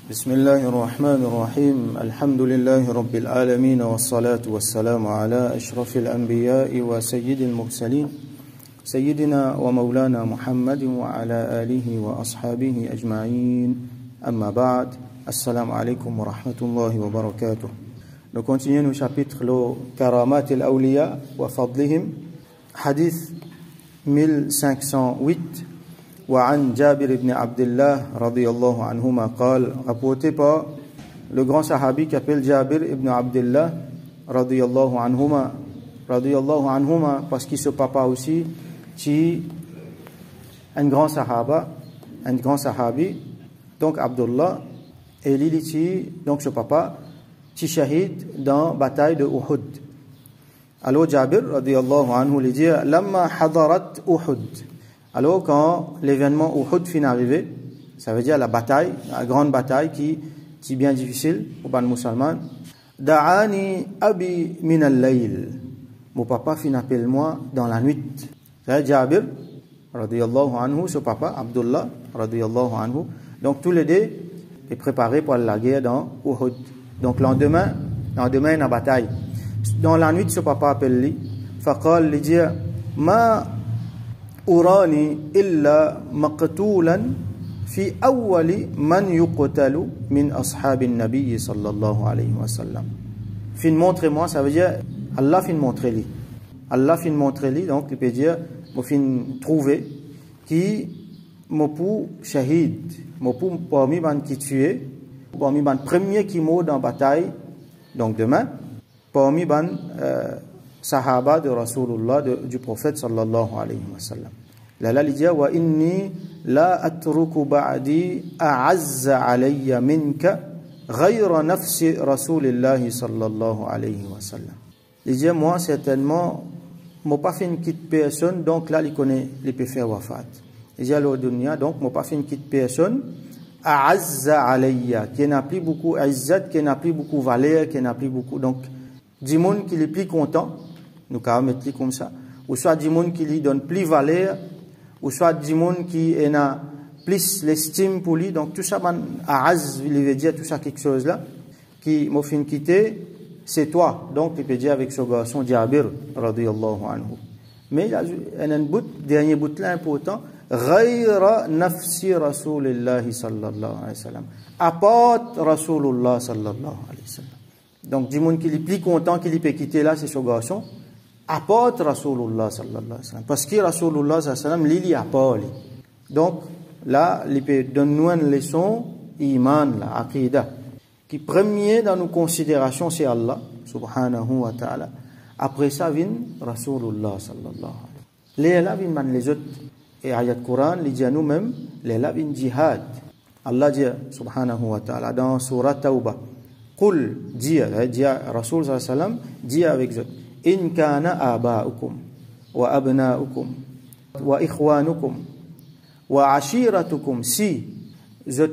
بسم الله الرحمن الرحيم الحمد لله رب العالمين والصلاة والسلام على أشرف الأنبياء وسيد المرسلين سيدنا ومولانا محمد وعلى آله وأصحابه أجمعين أما بعد السلام عليكم ورحمة الله وبركاته. Nous continuons au chapitre le Karamat al-Awliya wa Fadlihim, hadith 1508. وعن جابر بن عبد الله رضي الله عنهما قال, rapporté par le grand sahabi qui appelle Jabir ibn Abdullah radiyallahu anhuma, parce qu'il se papa aussi qui un grand sahabi, donc Abdullah, et Lili donc ce papa qui shahid dans la bataille de Uhud. Alors Jabir radiyallahu anhu lui dit lamma hadarat Uhud. Alors quand l'événement Uhud finit d'arriver, ça veut dire la bataille, la grande bataille qui est bien difficile pour les musulmans. Da'ani abi min al-layl. Mon papa finit appelle moi dans la nuit. C'est Jabir radiyallahu anhu, ce papa Abdullah radiyallahu anhu. Donc tous les deux est préparé pour la guerre dans Uhud. Donc lendemain il y a la bataille. Dans la nuit ce papa appelle lui, faqal lui dit ma أراني إلا مقتولا في أول من يقتل من أصحاب النبي صلى الله عليه وسلم. Fin montre-moi, ça veut dire Allah fin montre-lui. Allah fin montre-lui, donc il peut dire moi fin trouver qui moi pour shahid, moi pour parmi ban qui tué, parmi ban premier qui mort dans la bataille, donc demain, parmi ban sahaba de Rasulullah, du prophète sallallahu alayhi wa sallam. Là, il dit wa inni la atruku ba'di a'azza alayya minka ghayra nafsi Rasulillah sallallahu alayhi wa sallam. Il dit moi certainement moi pas fait une quitte personne, donc là il connaît les peut faire wafat. Il dit à l'audunia, donc moi pas fait une quitte personne a'azza alayya, qui n'a plus beaucoup izzat, qui n'a plus beaucoup valeur, qui n'a plus beaucoup, donc du monde qui est plus content, nous quand mettre comme ça, ou soit du monde qui lui donne plus valeur, ou soit du monde qui a plus l'estime pour lui. Donc tout ça, a'az, il veut dire tout ça quelque chose là, qui m'a fait quitter, c'est toi. Donc il peut dire avec ce garçon Jabir radiyallahu anhu. Mais il y a un bout, dernier bout là important, ghayra nafsi Rasulillah sallallahu alayhi wa sallam. À part Rasulullah sallallahu alayhi wa sallam. Donc du monde qui est plus content qu'il peut quitter là, c'est ce garçon. Apporte Rasulullah sallallahu alayhi wa sallam. Parce que Rasulullah sallallahu alayhi wa sallam, il apporte. Donc, là, il peut donner une leçon, iman, la aqidah, qui premier dans nos considérations, c'est Allah, subhanahu wa ta'ala. Après ça, vient Rasulullah sallallahu alayhi wa sallam. Les là, vient les autres. Et ayat Coran, il dit à nous-mêmes, les là, vient jihad. Allah dit, subhanahu wa ta'ala, dans Surah Tawbah, Qul, dit Rasul sallallahu alayhi wa sallam, dit avec eux. إن كان آباؤكم وأبناؤكم وإخوانكم وعشيرتكم, si vous êtes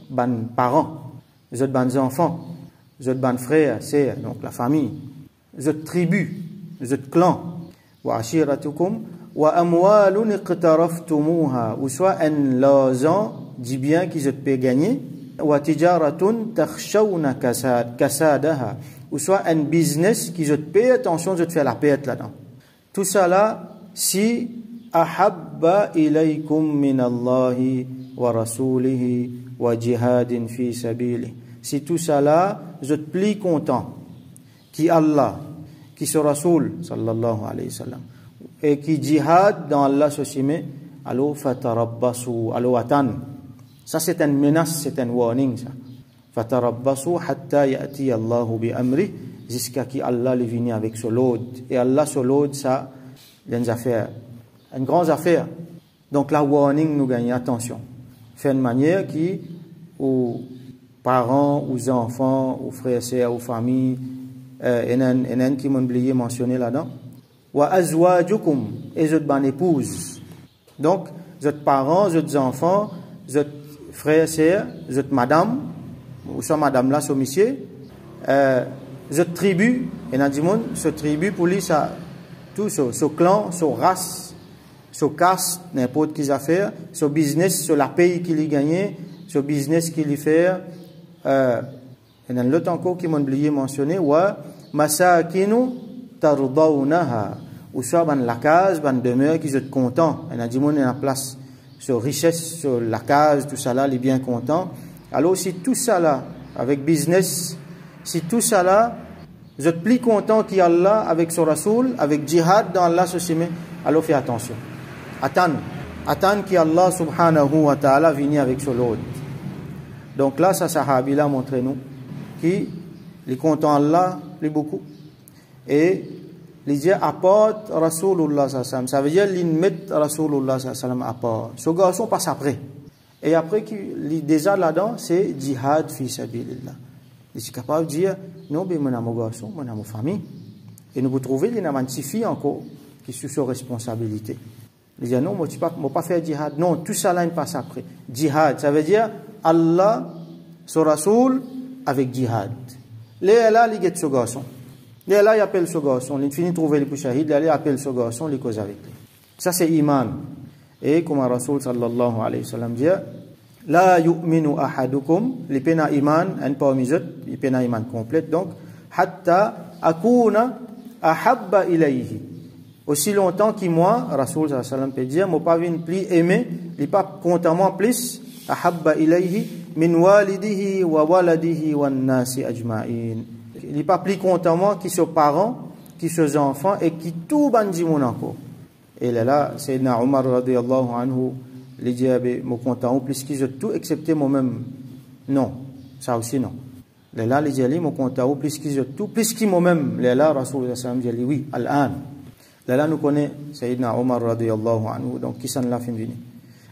ban parents, vous êtes ban enfants, vous êtes ban frères, sœurs, donc la famille, vous êtes tribus, vous êtes clans, وعشيرتكم وأموال اقترفتموها, ou soit un l'argent du bien qu'ils ont pu gagner, وتجارة تخشون كسادها, ou soit un business qui je te paye, attention, je te fais la perte là-dedans. Tout ça là, si ahabba ilaykum min Allahi wa rasulihi wa jihadin fi sabili. Si tout ça là, je te plie content, qui Allah, qui se Rasoul, sallallahu alayhi wa sallam, et qui jihad dans Allah se simé, alors fatarabbasu, alors atan. Ça c'est une menace, c'est un warning ça. Fatarabbasu hatta ya'ti Allahu bi amri, jusqu'à qui Allah est venu avec ce lot. Et Allah, ce lot, ça, il y a une affaire, une grande affaire. Donc la warning nous gagne, attention. Fait une manière qui, aux parents, aux enfants, aux frères et sœurs, aux familles, il y en a qui m'ont oublié mentionner là-dedans. Wa azwajukum, et votre bonne épouse. Donc, votre parents, votre enfants, votre frères et sœurs, votre madame, ou soit madame là, ce monsieur, ce tribu, et dans le monde, ce tribu, pour lui, ça, tout ce clan, ce race, ce caste, n'importe quelle affaire, ce business, ce la paye qu'il y gagne, ce business qu'il y fait, et dans l'autre encore qui m'ont oublié mentionner, wa masakinu tardawnaha, ou soit ban la case, ban demeure qui sont contents. On a dit mon en place sur richesse, sur la case, tout ça là, les bien contents. Alors si tout ça là, avec business, si tout ça là, vous êtes plus content qu'Allah avec son Rasoul, avec djihad dans Allah, alors fais attention. Attends qu'Allah subhanahu wa ta'ala vienne avec son lot. Donc là, ça sahabi là montre nous qui les content Allah, les beaucoup. Et les dire apporte Rasulullah sallallahu alayhi wa sallam. Ça veut dire qu'ils mettent Rasulullah sallallahu alayhi wa sallam à part. Ce garçon passe après. Et après, déjà là-dedans, c'est djihad fi sabilillah. Il est capable de dire, non, mais mon garçon, mon famille. Et nous pouvons trouver des filles encore qui sont sur responsabilité. Il dit, non, moi, je ne vais pas faire djihad. Non, tout ça là, il passe après. Djihad, ça veut dire Allah, son Rasoul, avec djihad. Là, il get ce garçon. Là, il appelle ce garçon. Il finit de trouver les shahid. Là, il appelle ce garçon, il cause avec lui. Ça, c'est iman. Et comme le Rasoul sallallahu alayhi wa sallam dit, la yu'minu ahadukum, les pena iman, un parmi eux, les pena iman complète, donc, hatta akuna ahabba ilayhi. Aussi longtemps que moi, Rasoul sallallahu alayhi wa sallam peut dire, moi pas venu plus aimer, il pas contamment plus, ahabba ilayhi, min walidihi wa waladihi wa nasi ajma'in. Il n'est pas plus content qui ses parents, qui ses enfants et qui tout bandi mon encore. Et là, Sayyidina Omar radiyallahu anhu, il dit, mon content, plus qu'ils ont tout excepté moi-même. Non, ça aussi non. Là, il dit, mon content, plus qu'ils ont tout, plus qu'ils moi-même. Là, Rasulullah sallam dit, oui, al-an. Là, nous connaissons Sayyidina Omar radiyallahu anhu, donc qui s'en l'a fait venir.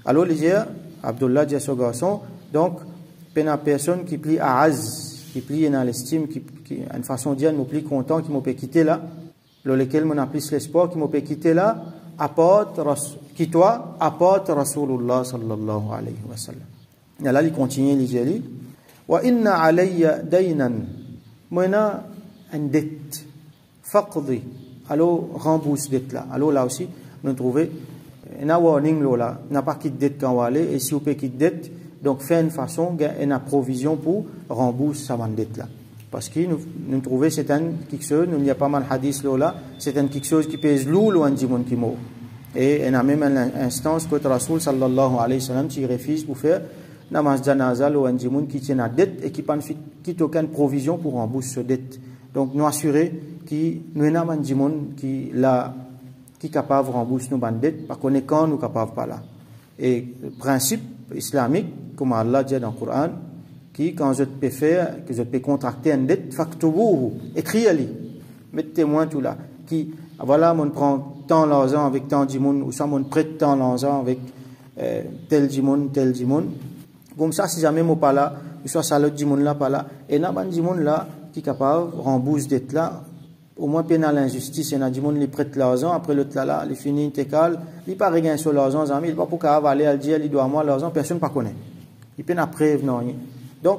Alors, il dit, Abdullah dit à ce garçon, donc, une personne qui plie à Az, qui plie dans l'estime, qui une façon de dire, nous plie content, qui m'a quitté là, dans lequel on a plus l'espoir, qui m'a quitté là, apporte, qui toi, apporte Rasulullah sallallahu alayhi wa sallam. Et là, il continue, il dit, wa inna alayya daynan, moi, une dette, faqdi, alors, rembourse dette là. Alors, là aussi, nous trouvons, un warning là, n'a pas quitté dette quand on va aller, et si vous pouvez quitter dette, donc, faire une façon, une provision pour rembourser sa dette là. Parce que nous trouvons c'est quelque chose, il y a pas mal de hadiths là, c'est quelque chose qui pèse lourd ou un dimon qui mort. Et il y a même une instance que le Rasoul sallallahu alayhi wa sallam qui refuse pour faire namaz janaza ou un dimon qui tient la dette et qui n'a aucune provision pour rembourser cette dette. Donc, nous assurer que nous avons un dimon qui est capable de rembourser nos dettes, par contre, quand nous ne sommes capables pas là. Et le principe islamique, comme Allah dit dans le Coran, qui, quand je peux faire, que je peux contracter une dette, faktubuhu, écrivez-le, mettez-moi tout là, qui, voilà, on prend tant l'argent avec tant d'imoun, ou ça, on prête tant l'argent avec tel d'imoun, comme ça, si jamais moi pas là, ou soit ça l'autre d'imoun là, pas là, et n'a pas d'imoun là, qui est capable de rembourser dette là, au moins pénal l'injustice, il y a des gens qui prêtent l'argent, après l'autre là, il finit intécal, il pas rien sur l'argent, il ne pas pour avaler, il dit, il doit à moi l'argent, personne ne pas connaît. Il peut pas prévenir. Donc,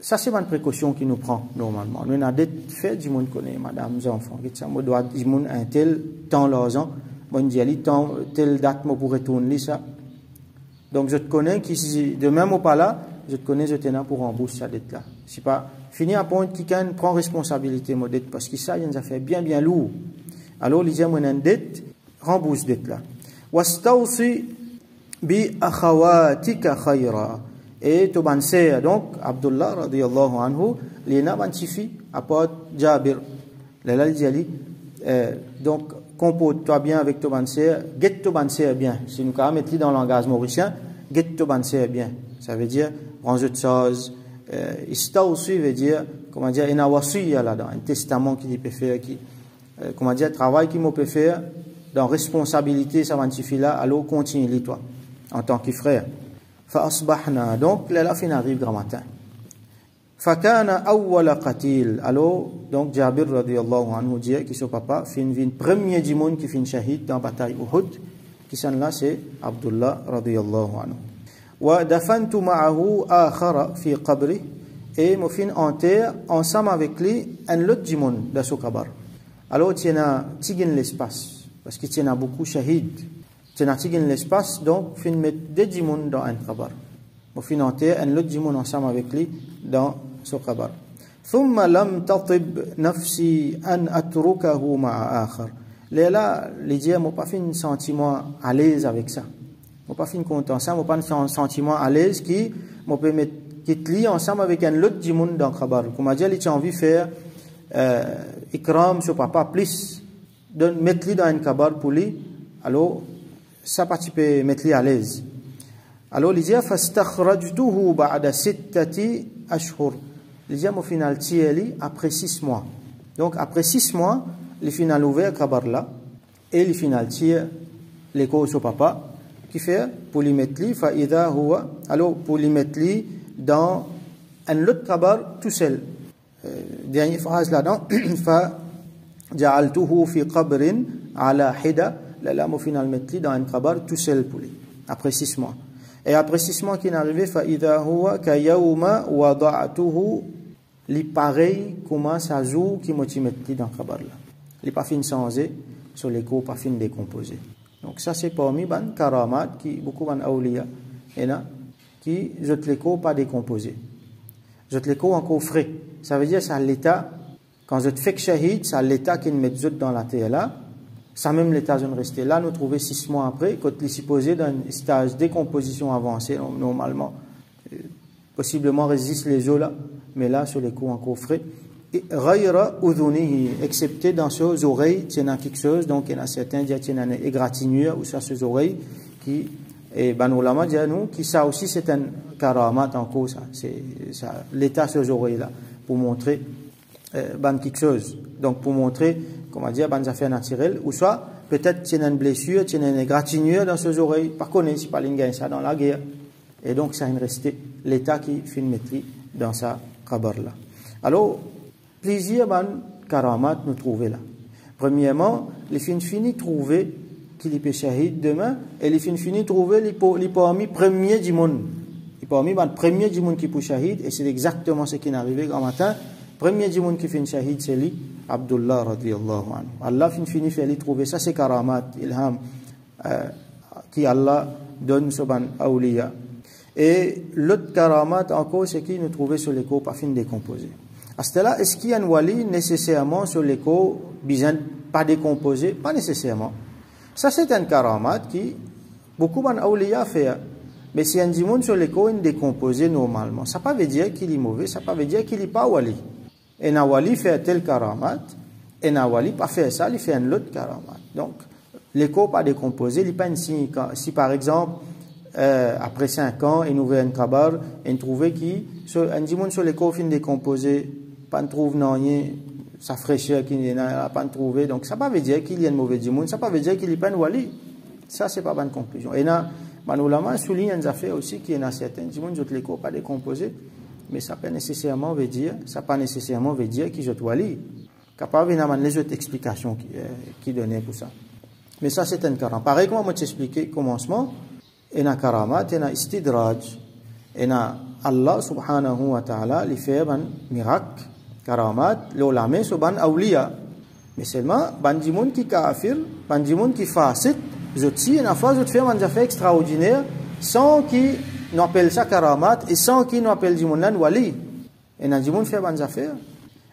ça c'est une précaution qui nous prend normalement. Nous avons des faits, du monde connaît, madame, enfants, moi dois dire un tel temps l'argent, moi je dis telle date moi pour retourner ça. Donc je te connais qui de même ou pas là, je te connais, je t'ai là pour rembourser cette dette là. C'est pas fini à point qui prend responsabilité mon dette parce que ça il nous a fait bien lourd. Alors il dit moi une dette, rembourse dette là. Wastawsi bi akhawatika khayra. Et Tobansé, donc, Abdullah radiyallahu anhu, l'ina bantifi, apporte Jabir. Là, il dit, donc, compose-toi bien avec Tobansé, get Tobansé bien. Si nous avons mettre dans le langage mauricien, get Tobansé bien. Ça veut dire, prends autre chose. Ista aussi veut dire, comment dire, une wasiya là-dedans, un testament qui peut faire, comment dire, travail qui peut faire, dans responsabilité, ça bantifi là, alors continue toi, en tant que frère. فأصبحنا donc là fin arrive grand matin فكان أول قتيل alors donc Jabir radiyallahu anhu dit que son papa fin premier du monde qui fin shahid dans bataille Uhud qui sont là c'est Abdullah radiyallahu anhu ودفنت معه آخر في قبره et mo fin enterre ensemble avec lui un autre du monde dans son kabar. Alors il y a tigin l'espace parce qu'il y a beaucoup shahid. C'est dans l'espace, donc, fin mettre des djimoun dans un kabar. Au final, un l'autre jimoun ensemble avec lui dans ce kabar. ثم لم تطب نفسي أن أتركه مع آخر. Là, les dieux m'ont pas fait un sentiment à l'aise avec ça. M'ont pas fait une content ça, m'ont pas un sentiment à l'aise qui m'ont permis quitte lui ensemble avec un autre jimoun dans kabar. Comme a dit, il a envie de faire ikram sur papa plus de mettre lui dans un kabar pour lui. Alors ça participe mettre lui à l'aise. Alors il dit فاستخرجته بعد 6 أشهر. Il dit au final tieli après 6 mois. Donc après 6 mois, le final ouvert kabar là et le final tire les causes au papa qui fait pour lui mettre lui فإذا هو alors pour lui mettre lui dans un autre kabar tout seul. Dernière phrase là-dedans فجعلته في قبر على حدة. Là au final mettre lui dans un kabar tout seul pour lui après 6 mois. Et après 6 mois qui est arrivé, فَإِذَا هُوَ كَيَوْمَ وَضَعْتُهُ. Les pareils commencent à jouer qui m'ont mis dans le kabar là. Les pas fin changés sur les coups, pas fin décomposés. Donc ça c'est parmi les karamat qui beaucoup de awliya et là qui jetent les coups pas décomposés. Jetent les coups encore frais. Ça veut dire c'est l'état quand je te fais que shahid, c'est l'état qui met dans la terre là. Ça même l'état de rester là, nous trouver 6 mois après, quand il est supposé dans un stage de décomposition avancé, normalement, possiblement résiste les eaux là, mais là, sur les coups encore frais. Et ghayra udhunihi, excepté dans ses oreilles, il y a quelque chose, donc il y en a certains qui disent une égratignure ou ça, ses oreilles, qui, et ben ulama dit nous, qui ça aussi c'est un karamat en cause, c'est ça, l'état sur ses oreilles là, pour montrer ben quelque chose. Donc pour montrer, comment dire, des affaires naturelles, ou soit peut-être qu'il y a une blessure, qu'il y a une égratignure dans ses oreilles, par contre, si pas l'ingénieur ça dans la guerre, et donc ça a resté l'état qui fait une maîtrise dans sa kabar là. Alors, plusieurs karamat nous trouver là. Premièrement, les fins fini trouver qu'il est shahid demain, et les fins fini trouver les parmi premier du monde. Les parmi le premier du monde qui peut shahid, et c'est exactement ce qui est arrivé grand matin. Premier du monde qui fait une shahid, c'est lui, Abdullah radiyallahu anhu. Allah finit fait lui trouver ça, c'est karamat, ilham, qui Allah donne sur ban awliya. Et l'autre karamat encore, c'est qui nous trouvait sur l'écho pas fin décomposé. À ce là, est-ce qu'il y a un wali nécessairement sur l'écho, bizarre, pas décomposé? Pas nécessairement. Ça, c'est un karamat qui, beaucoup ban awliya fait. Mais si un dimoun sur l'écho est décomposé normalement, ça ne veut pas dire qu'il est mauvais, ça ne veut pas dire qu'il n'est pas wali. Et un wali fait tel karamat, et un wali pas fait ça, il fait un autre karamat. Donc, l'écho pas décomposé, il n'est pas un signe. Si par exemple, après 5 ans, il ouvre un kabar, et il trouve qu'un dimoun sur l'écho fin décomposé, pas ne trouve rien, sa fraîcheur qu'il n'a pas trouvé. Donc, ça ne veut pas dire qu'il y a un mauvais dimoun, ça ne veut pas dire qu'il n'est pas un wali. Ça, c'est pas bonne conclusion. Et là, Manulama souligne une affaire aussi qui est dans certains dimoun, je ne l'écho pas décomposé. Mais ça pas nécessairement veut dire qu'il je dois lire. Capable d'avoir les autres explications qui donnaient pour ça. Mais ça c'est un karam. Pareil comme moi t'expliquer commencement, il y a karamat, il y a istidraj, il y a Allah subhanahu wa ta'ala li fait un miracle, karamat, l'ulama sur ban awliya. Mais seulement ban dimoun qui kafir, ban dimoun qui fasid, je tire une fois je fais un affaire extraordinaire sans qu'il nous appelle ça karamat et sans qu'il nous appelle Jimoun wali. Et un Jimoun fait bonnes affaires.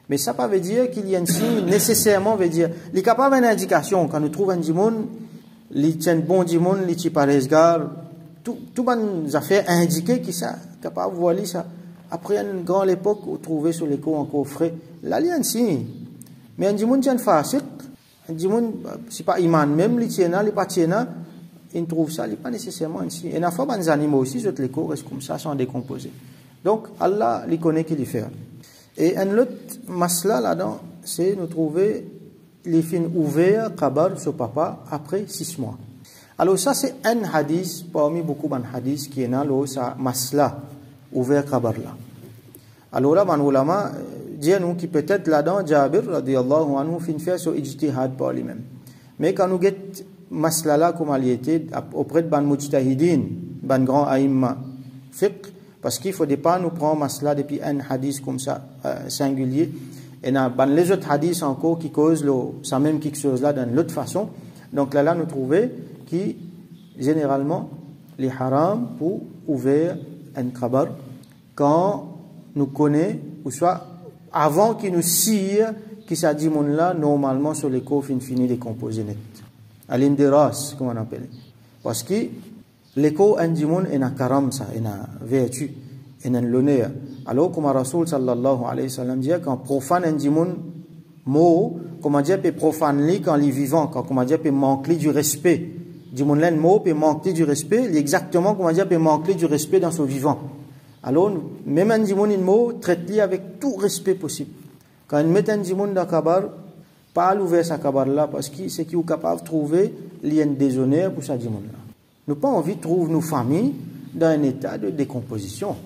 Mais ça ne veut pas dire qu'il y a un signe nécessairement, veut dire. Il est capable d'une indication. Quand nous trouvons un Jimoun, il tient bon Jimoun, il tient par esgar, tout bonnes affaires indiquées qui sont capables de voir ça. Après une grande époque, où trouver sur les cours encore frais, là il y a un signe. Mais un Jimoun tient fasik, un Jimoun, c'est pas iman, même il tient là, il pas tient là. Ils trouvent ça, il n'est pas nécessairement ainsi. Et il y a des animaux aussi, je te les cours, restent comme ça, sans décomposer. Donc, Allah les connaît qu'il les fait. Et un autre masla là-dedans, c'est nous trouver les fins ouverts, kabar, sur papa, après 6 mois. Alors, ça, c'est un hadith, parmi beaucoup de hadiths, qui est là, ça, masla, ouvert, kabar là. Alors là, man ulama, dit nous qui peut-être là-dedans, Jabir, radiyallahu anhu, fin fait sur ijtihad par lui-même. Mais quand nous guettons maslala comme elle était auprès de ban mujtahidin, ban grand aïmma fiqh, parce qu'il ne faut pas nous prendre masla depuis un hadith comme ça singulier et ban les autres hadiths encore qui causent ça même quelque chose là d'une autre façon. Donc là nous trouvons qui généralement les haram pour ouvrir un kabar quand nous connaît, ou soit avant qu'il nous sire, qui s'est dit mon là, normalement sur l'écho fini décomposé net. À l'indiras, comme on appelle. Parce que l'écho un dimon est un karam, ça, est un vertu, est un l'honneur. Alors, comme Rasoul sallallahu alayhi wa sallam dit, quand profane un dimon mot, comment dire, peut profane lui quand il est vivant, quand comment dire, peut manquer du respect. Dimon là, un mot peut manquer du respect, exactement, comment dire, peut manquer du respect dans son vivant. Alors, même un dimon, un mot, traite-lui avec tout respect possible. Quand il met un dimon dans kabar, pas l'ouvrir sa kabar là, parce que c'est qu'il est capable de trouver lien déshonneur pour sa dimon là. Nous pas envie de trouver nos familles dans un état de décomposition.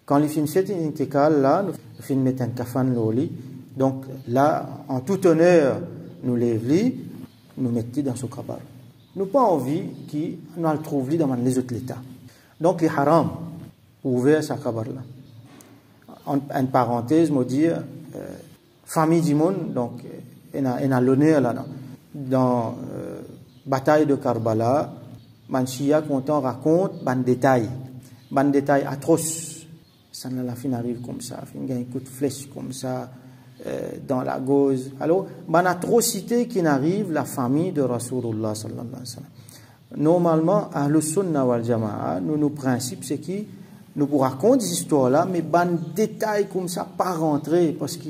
Quand les films fait une intégrale là, nous films mettent un kafan loli, donc là, en tout honneur, nous lève-li, nous mettons dans ce kabar. Nous pas envie qu'il nous le trouve dans les autres états. Donc les haram, ouvert sa kabar là. En parenthèse, me dire, famille du monde, donc, il y a l'honneur là, dans bataille de Karbala, Manchia, quand on raconte, ban détail atroce. Ça ne la fin arrive comme ça, fin gagne un coup de flèche comme ça, dans la gauze. Alors, ban atrocité qui n'arrive la famille de Rasulullah sallallahu alayhi wa sallam. Normalement, à le sunna wal jama'a, nos principes, c'est qui nous raconte des histoires là, mais ban détail comme ça, pas rentrer, parce que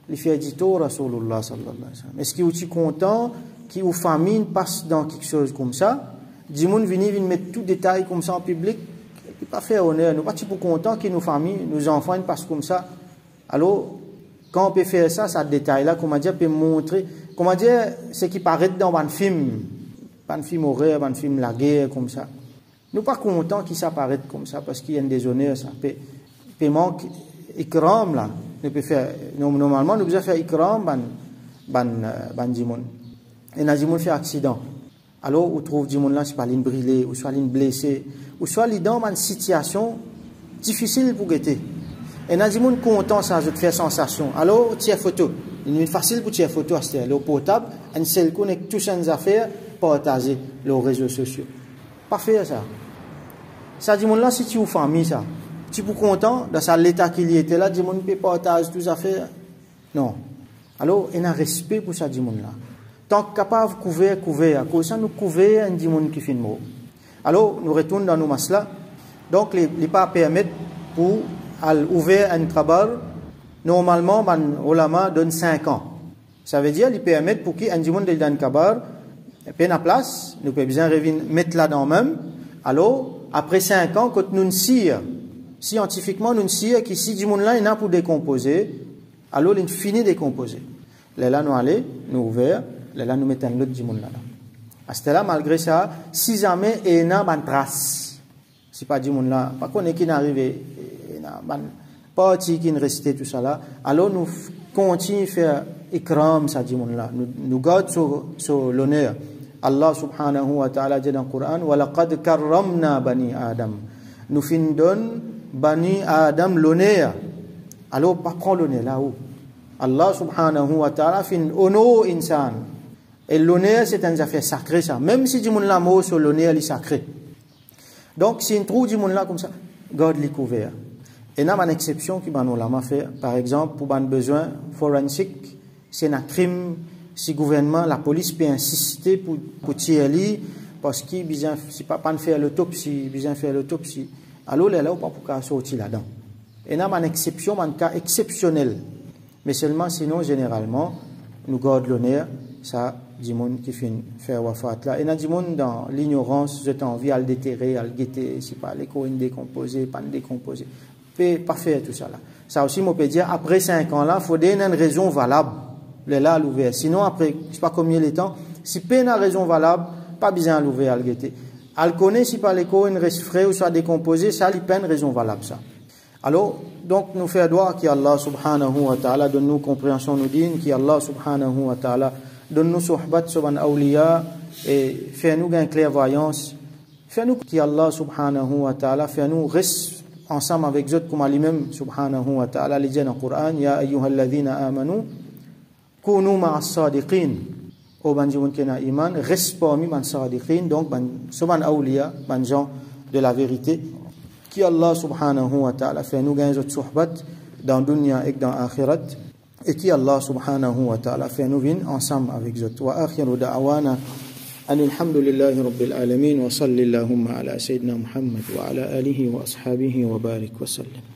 les fait dit au Rasulullah sallallahu alayhi wa sallam. Est-ce qu'il est content qu'une famille passe dans quelque chose comme ça? Du monde vient mettre tout détail comme ça en public, il ne peut pas faire honneur. Nous ne sommes pas contents que nos familles, nos enfants passent comme ça. Alors, quand on peut faire ça, ça détail-là, comment dire, peut montrer, comment dire, ce qui paraît dans un film horreur, un film la guerre, comme ça. Nous ne sommes pas contents qu'il s'apparaisse comme ça, parce qu'il y a un déshonneur, ça peut manquer, ikram là. Normalement, nous devons faire ikram, ban dimon. Et na dimon fait accident. Alors, on trouve du monde là, c'est pas l'une brûlée, ou soit l'une blessée, ou soit l'une dans une situation difficile pour guetter. Et on a du monde content, ça ajoute faire sensation. Alors, tiens photo. Il est facile pour tirer photo à ce le portable, un seul connecte toutes ces affaires, partager les réseaux sociaux. Pas faire ça. Ça dit monde là, si tu es une famille, ça. Tu es content, dans l'état qu'il y était là, du monde peut partager toutes ces affaires. Non. Alors, il y a un respect pour ça, du monde là. Tant capable de couvrir, à cause ça, nous couvrir un dimon qui fait le mot. Alors, nous retournons dans nos maslas. Donc, les pas permettent pour ouvrir un kabar. Normalement, les ulama donne 5 ans. Ça veut dire, ils permettent pour qu'un dimon de un kabar, peine à place, nous pouvons bien mettre là dans même. Alors, après 5 ans, quand nous sire, scientifiquement, nous sire que si dimon là, il y a pour décomposer, alors il finit de décomposer. Là, nous allons, nous ouvrons. Là, nous mettons l'autre du monde là. À ce là, malgré ça, si jamais il y a une trace, si pas du monde là, pas qu'on est qui n'arrive, pas qui ne restait tout ça là, alors nous continuons à faire ikram ça du monde là. Nous gardons sur l'honneur. Allah subhanahu wa ta'ala dit dans le Coran, wa laqad karramna bani Adam. Nous findons bani Adam l'honneur. Alors, pas prendre l'honneur là-haut. Allah subhanahu wa ta'ala fin honor insan. Et l'honneur, c'est une affaire sacrée, ça. Même si du monde là, mot sur l'honneur, il est sacré. Donc, si on trouve du monde là comme ça, garde les couverts. Et là, une exception qui m'a fait, par exemple, pour un besoin forensique, c'est un crime, si le gouvernement, la police peut insister pour tirer, parce qu'il c'est pas faire l'autopsie, besoin faire l'autopsie. Alors, là, on pas pour sortir là-dedans. Et là, une exception, un cas exceptionnel. Mais seulement, sinon, généralement, nous gardons l'honneur, ça, du monde qui fait faire wafat là. Et il y a du monde dans l'ignorance, j'ai envie à le déterrer, à le guetter, si pas les coïnes décomposées, pas décomposées. Peut pas faire tout ça là. Ça aussi, on peut dire, après 5 ans là, il faut donner une raison valable. Là, à l'ouvert. Sinon, après, je sais pas combien de temps, si pas une raison valable, pas besoin à l'ouvert, à le guetter. À le connaître, si pas les coïnes restent frais ou soit décomposées, ça, il pas une raison valable, ça. Alors, donc, nous faisons droit qu'Allah subhanahu wa ta'ala donne nous compréhension, nous dit, qu'Allah subhanahu wa ta'ala donne-nous sohbat sur un awliya et fais-nous une clairvoyance. Fais-nous qu'Allah subhanahu wa ta'ala, fais-nous rester ensemble avec eux comme lui-même subhanahu wa ta'ala, il dit dans le Coran, Ya ayyuhalladhina amanu, kunu ma'as sadiqin. Au banjimoun qui n'a iman, reste parmi man sadiqin, donc, sur un awliya, man gens de la vérité, qui Allah subhanahu wa ta'ala fait nous gagner notre suhbat dans dunya et dans akhirat, et qui Allah subhanahu wa ta'ala fait nous venir ensemble avec eux. Wa akhiru da'wana alhamdulillahi rabbil alamin wa sallallahu ala sayyidina Muhammad wa ala alihi wa ashabihi wa barik wa sallam.